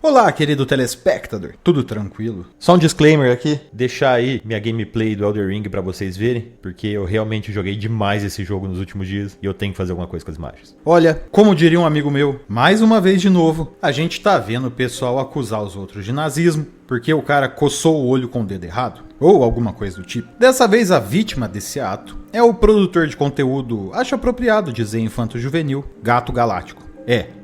Olá, querido telespectador, tudo tranquilo? Só um disclaimer aqui, deixar aí minha gameplay do Elden Ring pra vocês verem, porque eu realmente joguei demais esse jogo nos últimos dias e eu tenho que fazer alguma coisa com as imagens. Olha, como diria um amigo meu, mais uma vez de novo, a gente tá vendo o pessoal acusar os outros de nazismo porque o cara coçou o olho com o dedo errado, ou alguma coisa do tipo. Dessa vez a vítima desse ato é o produtor de conteúdo, acho apropriado dizer infanto-juvenil, Gato Galáctico.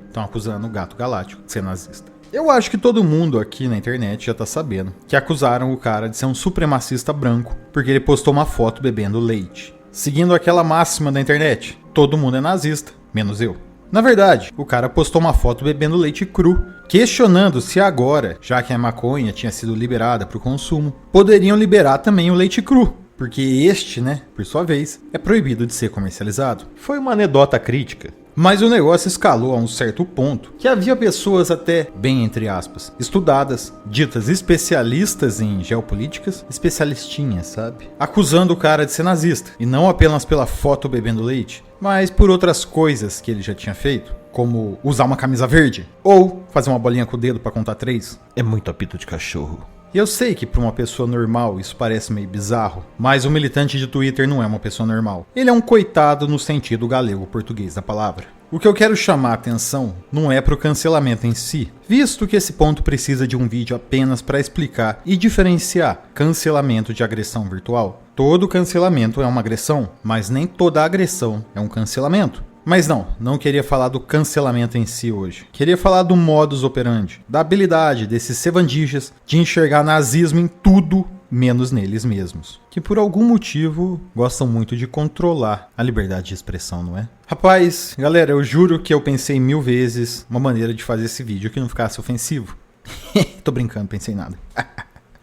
Estão acusando o Gato Galáctico de ser nazista. Eu acho que todo mundo aqui na internet já tá sabendo que acusaram o cara de ser um supremacista branco porque ele postou uma foto bebendo leite. Seguindo aquela máxima da internet, todo mundo é nazista, menos eu. Na verdade, o cara postou uma foto bebendo leite cru, questionando se agora, já que a maconha tinha sido liberada para o consumo, poderiam liberar também o leite cru. Porque este, por sua vez, é proibido de ser comercializado. Foi uma anedota crítica. Mas o negócio escalou a um certo ponto que havia pessoas até, bem entre aspas, estudadas, ditas especialistas em geopolíticas, especialistinhas, sabe? Acusando o cara de ser nazista, e não apenas pela foto bebendo leite, mas por outras coisas que ele já tinha feito, como usar uma camisa verde, ou fazer uma bolinha com o dedo pra contar 3. É muito apito de cachorro. E eu sei que para uma pessoa normal isso parece meio bizarro, mas o militante de Twitter não é uma pessoa normal. Ele é um coitado no sentido galego-português da palavra. O que eu quero chamar a atenção não é para o cancelamento em si, visto que esse ponto precisa de um vídeo apenas para explicar e diferenciar cancelamento de agressão virtual. Todo cancelamento é uma agressão, mas nem toda agressão é um cancelamento. Mas não queria falar do cancelamento em si hoje. Queria falar do modus operandi, da habilidade desses sevandijas de enxergar nazismo em tudo menos neles mesmos. Que por algum motivo gostam muito de controlar a liberdade de expressão, não é? Rapaz, galera, eu juro que eu pensei 1000 vezes uma maneira de fazer esse vídeo que não ficasse ofensivo. Tô brincando, pensei nada.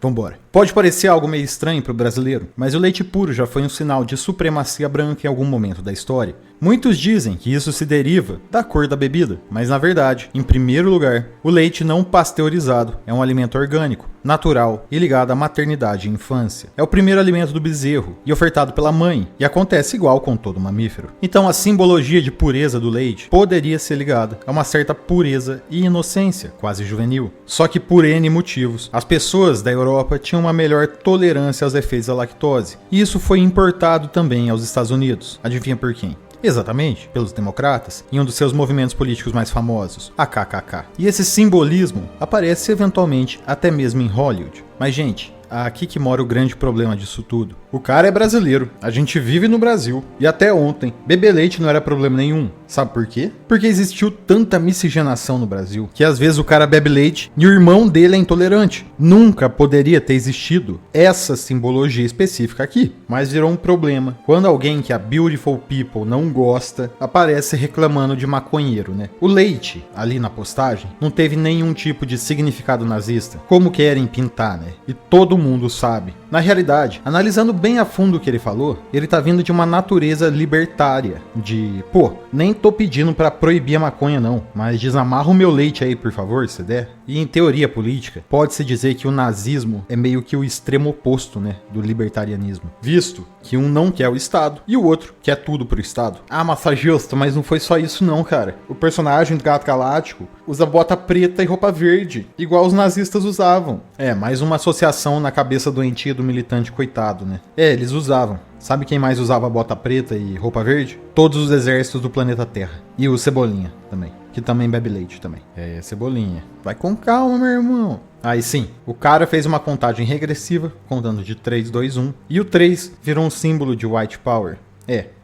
Vambora. Pode parecer algo meio estranho para o brasileiro, mas o leite puro já foi um sinal de supremacia branca em algum momento da história. Muitos dizem que isso se deriva da cor da bebida, mas na verdade, em primeiro lugar, o leite não pasteurizado é um alimento orgânico, natural e ligado à maternidade e infância. É o primeiro alimento do bezerro e ofertado pela mãe, e acontece igual com todo mamífero. Então a simbologia de pureza do leite poderia ser ligada a uma certa pureza e inocência, quase juvenil. Só que por N motivos, as pessoas da Europa tinham uma melhor tolerância aos efeitos da lactose, e isso foi importado também aos Estados Unidos. Adivinha por quem? Exatamente, pelos democratas, em um dos seus movimentos políticos mais famosos, a KKK. E esse simbolismo aparece eventualmente até mesmo em Hollywood. Mas gente, aqui que mora o grande problema disso tudo. O cara é brasileiro, a gente vive no Brasil, e até ontem, beber leite não era problema nenhum. Sabe por quê? Porque existiu tanta miscigenação no Brasil, que às vezes o cara bebe leite e o irmão dele é intolerante. Nunca poderia ter existido essa simbologia específica aqui, mas virou um problema quando alguém que a Beautiful People não gosta aparece reclamando de maconheiro, O leite, ali na postagem, não teve nenhum tipo de significado nazista, como querem pintar, E todo mundo sabe. Na realidade, analisando bem a fundo o que ele falou, ele tá vindo de uma natureza libertária, de, nem tô pedindo pra proibir a maconha não, mas desamarra o meu leite aí, por favor, se der. E em teoria política, pode-se dizer que o nazismo é meio que o extremo oposto, do libertarianismo, visto que um não quer o Estado e o outro quer tudo pro Estado. Ah, massagista, mas não foi só isso não, cara. O personagem do Gato Galáctico usa bota preta e roupa verde, igual os nazistas usavam. Mais uma associação na cabeça doentia do militante coitado, eles usavam. Sabe quem mais usava bota preta e roupa verde? Todos os exércitos do planeta Terra. E o Cebolinha também, que também bebe leite também. Cebolinha. Vai com calma, meu irmão. Aí sim, o cara fez uma contagem regressiva, contando de 3, 2, 1, e o 3 virou um símbolo de white power.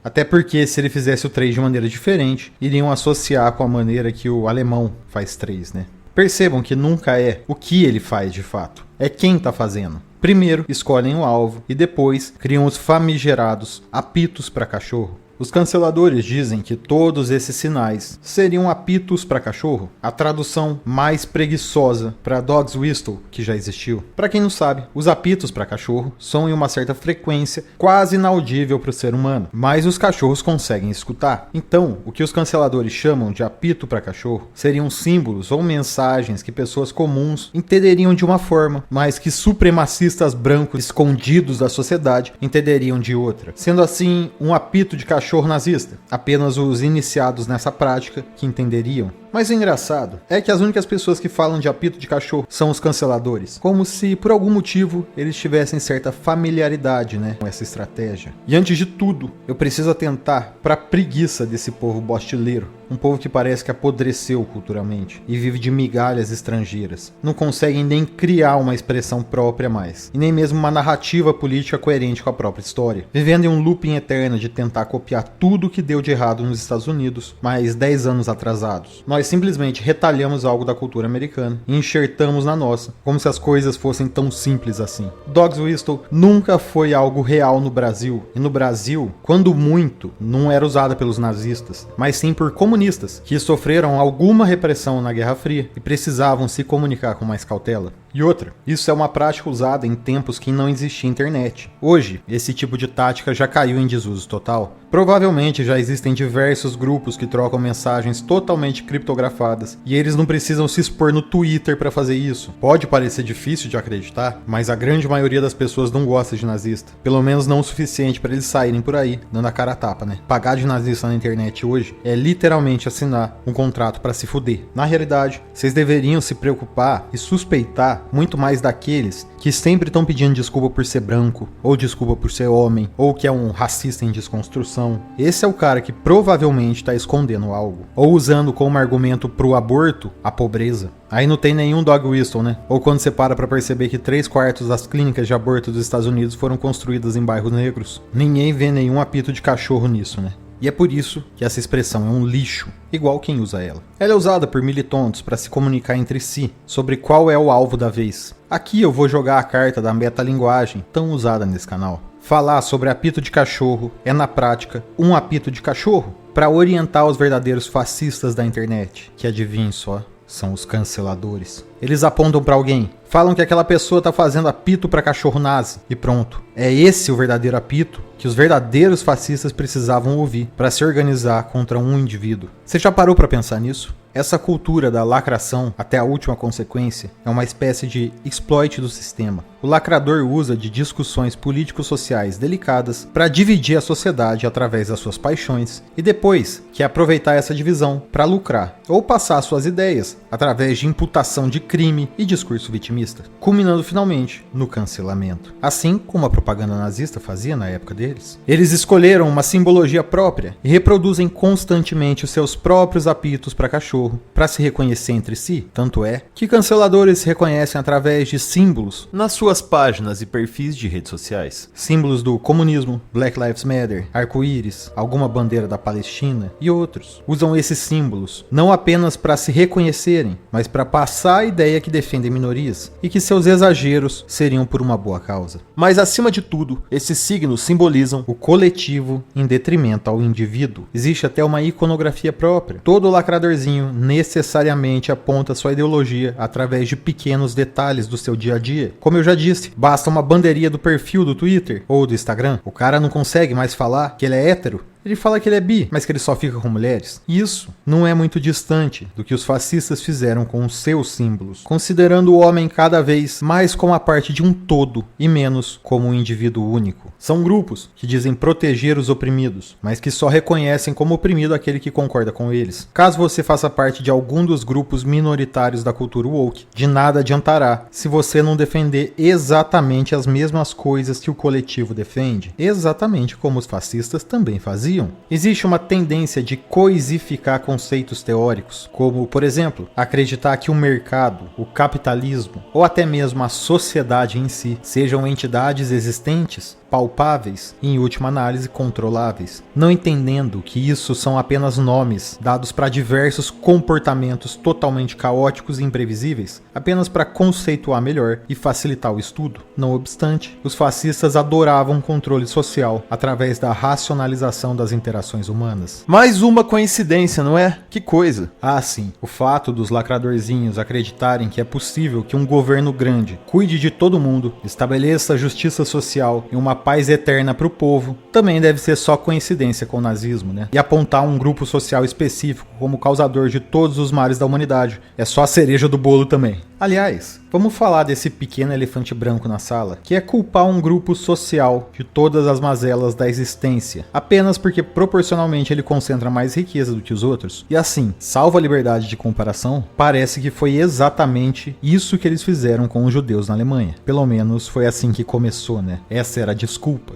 Até porque se ele fizesse o 3 de maneira diferente, iriam associar com a maneira que o alemão faz 3, Percebam que nunca é o que ele faz de fato, é quem tá fazendo. Primeiro escolhem o alvo e depois criam os famigerados apitos para cachorro. Os canceladores dizem que todos esses sinais seriam apitos para cachorro, a tradução mais preguiçosa para dog's whistle que já existiu. Para quem não sabe, os apitos para cachorro são em uma certa frequência quase inaudível para o ser humano, mas os cachorros conseguem escutar. Então, o que os canceladores chamam de apito para cachorro seriam símbolos ou mensagens que pessoas comuns entenderiam de uma forma, mas que supremacistas brancos escondidos da sociedade entenderiam de outra. Sendo assim, um apito de cachorro nazista, apenas os iniciados nessa prática que entenderiam. Mas o engraçado é que as únicas pessoas que falam de apito de cachorro são os canceladores. Como se, por algum motivo, eles tivessem certa familiaridade, né, com essa estratégia. E antes de tudo, eu preciso atentar para a preguiça desse povo bostileiro. Um povo que parece que apodreceu culturalmente e vive de migalhas estrangeiras. Não conseguem nem criar uma expressão própria mais. E nem mesmo uma narrativa política coerente com a própria história. Vivendo em um looping eterno de tentar copiar tudo que deu de errado nos Estados Unidos, mas 10 anos atrasados. Nós simplesmente retalhamos algo da cultura americana e enxertamos na nossa, como se as coisas fossem tão simples assim. Dog's Whistle nunca foi algo real no Brasil. E no Brasil, quando muito, não era usada pelos nazistas, mas sim por comunistas que sofreram alguma repressão na Guerra Fria e precisavam se comunicar com mais cautela. E outra, isso é uma prática usada em tempos que não existia internet. Hoje, esse tipo de tática já caiu em desuso total. Provavelmente já existem diversos grupos que trocam mensagens totalmente criptografadas e eles não precisam se expor no Twitter para fazer isso. Pode parecer difícil de acreditar, mas a grande maioria das pessoas não gosta de nazista. Pelo menos não o suficiente para eles saírem por aí, dando a cara a tapa, né? Pagar de nazista na internet hoje é literalmente assinar um contrato para se fuder. Na realidade, vocês deveriam se preocupar e suspeitar muito mais daqueles que sempre estão pedindo desculpa por ser branco, ou desculpa por ser homem, ou que é um racista em desconstrução. Esse é o cara que provavelmente está escondendo algo, ou usando como argumento pro aborto a pobreza. Aí não tem nenhum dog whistle, né? Ou quando você para pra perceber que 3/4 das clínicas de aborto dos Estados Unidos foram construídas em bairros negros. Ninguém vê nenhum apito de cachorro nisso, né? E é por isso que essa expressão é um lixo, igual quem usa ela. Ela é usada por militontos para se comunicar entre si sobre qual é o alvo da vez. Aqui eu vou jogar a carta da metalinguagem tão usada nesse canal. Falar sobre apito de cachorro é, na prática, um apito de cachorro para orientar os verdadeiros fascistas da internet, que adivinhem só, são os canceladores. Eles apontam para alguém, falam que aquela pessoa tá fazendo apito para cachorro nazi e pronto. É esse o verdadeiro apito que os verdadeiros fascistas precisavam ouvir para se organizar contra um indivíduo. Você já parou para pensar nisso? Essa cultura da lacração até a última consequência é uma espécie de exploit do sistema. O lacrador usa de discussões político-sociais delicadas para dividir a sociedade através das suas paixões e depois quer aproveitar essa divisão para lucrar ou passar suas ideias através de imputação de crime e discurso vitimista, culminando finalmente no cancelamento. Assim como a propaganda nazista fazia na época deles. Eles escolheram uma simbologia própria e reproduzem constantemente os seus próprios apitos para cachorro para se reconhecer entre si. Tanto é que canceladores se reconhecem através de símbolos nas suas páginas e perfis de redes sociais. Símbolos do comunismo, Black Lives Matter, arco-íris, alguma bandeira da Palestina e outros. Usam esses símbolos não apenas para se reconhecerem, mas para passar a ideia que defendem minorias e que seus exageros seriam por uma boa causa. Mas acima de tudo, esses signos simbolizam o coletivo em detrimento ao indivíduo. Existe até uma iconografia própria. Todo lacradorzinho necessariamente aponta sua ideologia através de pequenos detalhes do seu dia a dia. Como eu já disse, basta uma bandeirinha do perfil do Twitter ou do Instagram. O cara não consegue mais falar que ele é hétero. Ele fala que ele é bi, mas que ele só fica com mulheres. Isso não é muito distante do que os fascistas fizeram com os seus símbolos, considerando o homem cada vez mais como a parte de um todo e menos como um indivíduo único. São grupos que dizem proteger os oprimidos, mas que só reconhecem como oprimido aquele que concorda com eles. Caso você faça parte de algum dos grupos minoritários da cultura woke, de nada adiantará se você não defender exatamente as mesmas coisas que o coletivo defende, exatamente como os fascistas também faziam. Existe uma tendência de coisificar conceitos teóricos, como, por exemplo, acreditar que o mercado, o capitalismo ou até mesmo a sociedade em si sejam entidades existentes, palpáveis e, em última análise, controláveis, não entendendo que isso são apenas nomes dados para diversos comportamentos totalmente caóticos e imprevisíveis, apenas para conceituar melhor e facilitar o estudo. Não obstante, os fascistas adoravam controle social através da racionalização das interações humanas. Mais uma coincidência, não é? Que coisa! Ah, sim, o fato dos lacradorzinhos acreditarem que é possível que um governo grande cuide de todo mundo, estabeleça justiça social e uma paz eterna pro povo, também deve ser só coincidência com o nazismo, né? E apontar um grupo social específico como causador de todos os males da humanidade é só a cereja do bolo também. Aliás, vamos falar desse pequeno elefante branco na sala, que é culpar um grupo social de todas as mazelas da existência, apenas porque proporcionalmente ele concentra mais riqueza do que os outros. E assim, salvo a liberdade de comparação, parece que foi exatamente isso que eles fizeram com os judeus na Alemanha. Pelo menos foi assim que começou, né? Essa era a desculpa.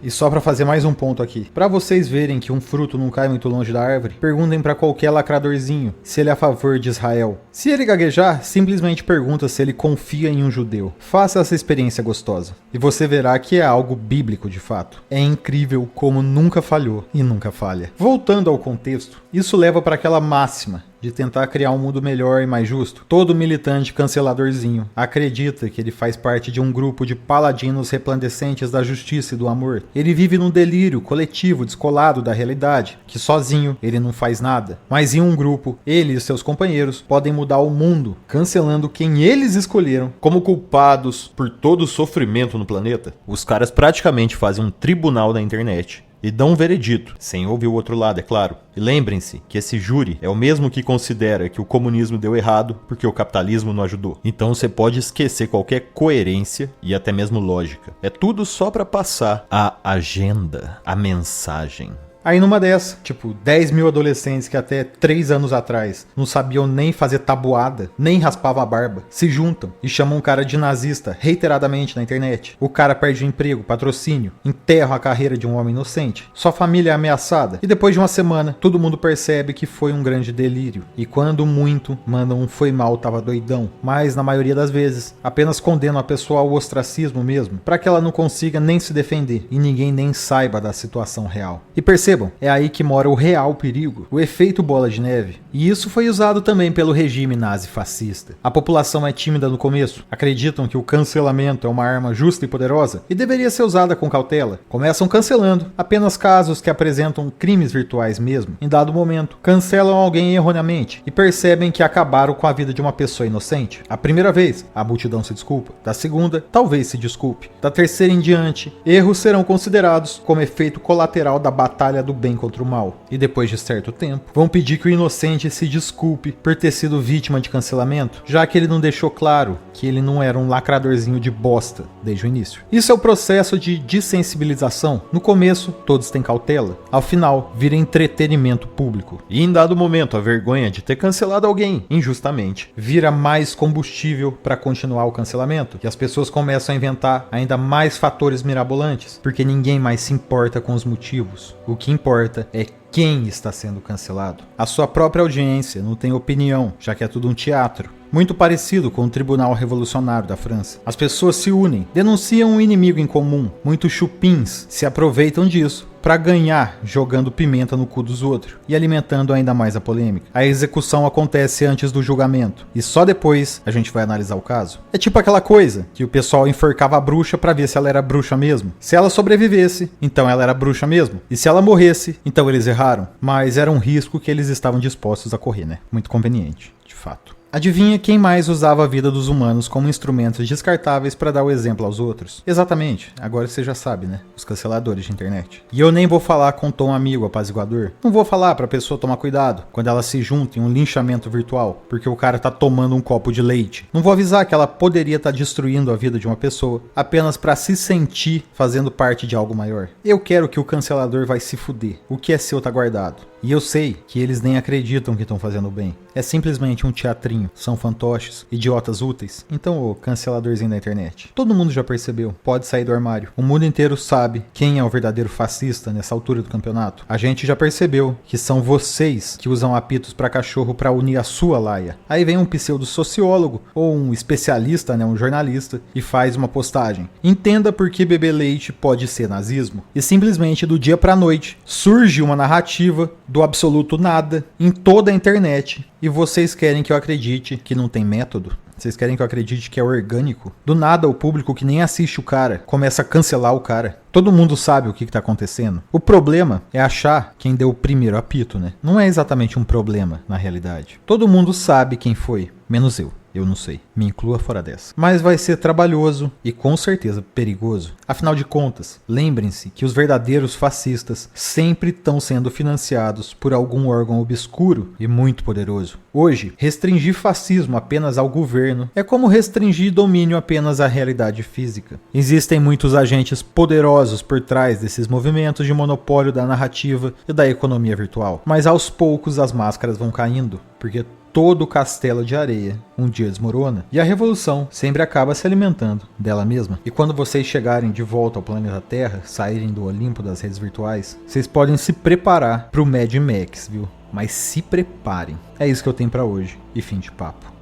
E só pra fazer mais um ponto aqui. Pra vocês verem que um fruto não cai muito longe da árvore, perguntem pra qualquer lacradorzinho se ele é a favor de Israel. Se ele gaguejar, simplesmente pergunta se ele confia em um judeu. Faça essa experiência gostosa. E você verá que é algo bíblico de fato. É incrível como nunca falhou e nunca falha. Voltando ao contexto, isso leva para aquela máxima de tentar criar um mundo melhor e mais justo. Todo militante canceladorzinho acredita que ele faz parte de um grupo de paladinos resplandecentes da justiça e do amor. Ele vive num delírio coletivo descolado da realidade, que sozinho ele não faz nada. Mas em um grupo, ele e seus companheiros podem mudar o mundo, cancelando quem eles escolheram como culpados por todo o sofrimento no planeta. Os caras praticamente fazem um tribunal na internet e dão um veredito, sem ouvir o outro lado, é claro. E lembrem-se que esse júri é o mesmo que considera que o comunismo deu errado porque o capitalismo não ajudou. Então você pode esquecer qualquer coerência e até mesmo lógica. É tudo só para passar a agenda, a mensagem. Aí numa dessa, 10 mil adolescentes que até 3 anos atrás não sabiam nem fazer tabuada, nem raspavam a barba, se juntam e chamam um cara de nazista reiteradamente na internet. O cara perde o emprego, patrocínio, enterra a carreira de um homem inocente, sua família é ameaçada e depois de uma semana todo mundo percebe que foi um grande delírio. E quando muito, mandam um foi mal, tava doidão. Mas na maioria das vezes, apenas condenam a pessoa ao ostracismo mesmo, para que ela não consiga nem se defender e ninguém nem saiba da situação real. E percebam, é aí que mora o real perigo, o efeito bola de neve. E isso foi usado também pelo regime nazi-fascista. A população é tímida no começo, acreditam que o cancelamento é uma arma justa e poderosa e deveria ser usada com cautela. Começam cancelando apenas casos que apresentam crimes virtuais mesmo. Em dado momento, cancelam alguém erroneamente e percebem que acabaram com a vida de uma pessoa inocente. A primeira vez, a multidão se desculpa. Da segunda, talvez se desculpe. Da terceira em diante, erros serão considerados como efeito colateral da batalha do bem contra o mal. E depois de certo tempo, vão pedir que o inocente se desculpe por ter sido vítima de cancelamento, já que ele não deixou claro que ele não era um lacradorzinho de bosta desde o início. Isso é o processo de dessensibilização. No começo, todos têm cautela. Ao final, vira entretenimento público. E em dado momento, a vergonha de ter cancelado alguém injustamente vira mais combustível para continuar o cancelamento. E as pessoas começam a inventar ainda mais fatores mirabolantes, porque ninguém mais se importa com os motivos. O que importa é quem está sendo cancelado. A sua própria audiência não tem opinião, já que é tudo um teatro. Muito parecido com o Tribunal Revolucionário da França. As pessoas se unem, denunciam um inimigo em comum. Muitos chupins se aproveitam disso para ganhar jogando pimenta no cu dos outros e alimentando ainda mais a polêmica. A execução acontece antes do julgamento e só depois a gente vai analisar o caso. É tipo aquela coisa que o pessoal enforcava a bruxa para ver se ela era bruxa mesmo. Se ela sobrevivesse, então ela era bruxa mesmo. E se ela morresse, então eles erraram. Mas era um risco que eles estavam dispostos a correr, né? Muito conveniente, de fato. Adivinha quem mais usava a vida dos humanos como instrumentos descartáveis para dar o exemplo aos outros? Exatamente, agora você já sabe, né? Os canceladores de internet. E eu nem vou falar com tom amigo apaziguador. Não vou falar pra pessoa tomar cuidado quando ela se junta em um linchamento virtual, porque o cara tá tomando um copo de leite. Não vou avisar que ela poderia estar destruindo a vida de uma pessoa apenas pra se sentir fazendo parte de algo maior. Eu quero que o cancelador vai se fuder. O que é seu tá guardado. E eu sei que eles nem acreditam que estão fazendo bem. É simplesmente um teatrinho. São fantoches, idiotas úteis. Então, ô canceladorzinho da internet, todo mundo já percebeu. Pode sair do armário. O mundo inteiro sabe quem é o verdadeiro fascista nessa altura do campeonato. A gente já percebeu que são vocês que usam apitos pra cachorro pra unir a sua laia. Aí vem um pseudo-sociólogo ou um especialista, né, um jornalista, e faz uma postagem. Entenda por que beber leite pode ser nazismo. E simplesmente do dia pra noite surge uma narrativa do absoluto nada em toda a internet e vocês querem que eu acredite que não tem método? Vocês querem que eu acredite que é orgânico? Do nada o público que nem assiste o cara começa a cancelar o cara. Todo mundo sabe o que tá acontecendo. O problema é achar quem deu o primeiro apito, né? Não é exatamente um problema, na realidade. Todo mundo sabe quem foi, menos eu. Eu não sei. Me inclua fora dessa. Mas vai ser trabalhoso e com certeza perigoso. Afinal de contas, lembrem-se que os verdadeiros fascistas sempre estão sendo financiados por algum órgão obscuro e muito poderoso. Hoje, restringir fascismo apenas ao governo é como restringir domínio apenas à realidade física. Existem muitos agentes poderosos por trás desses movimentos de monopólio da narrativa e da economia virtual. Mas aos poucos as máscaras vão caindo, porque todo castelo de areia um dia desmorona, e a revolução sempre acaba se alimentando dela mesma. E quando vocês chegarem de volta ao planeta Terra, saírem do Olimpo das redes virtuais, vocês podem se preparar pro Mad Max, viu? Mas se preparem. É isso que eu tenho pra hoje, e fim de papo.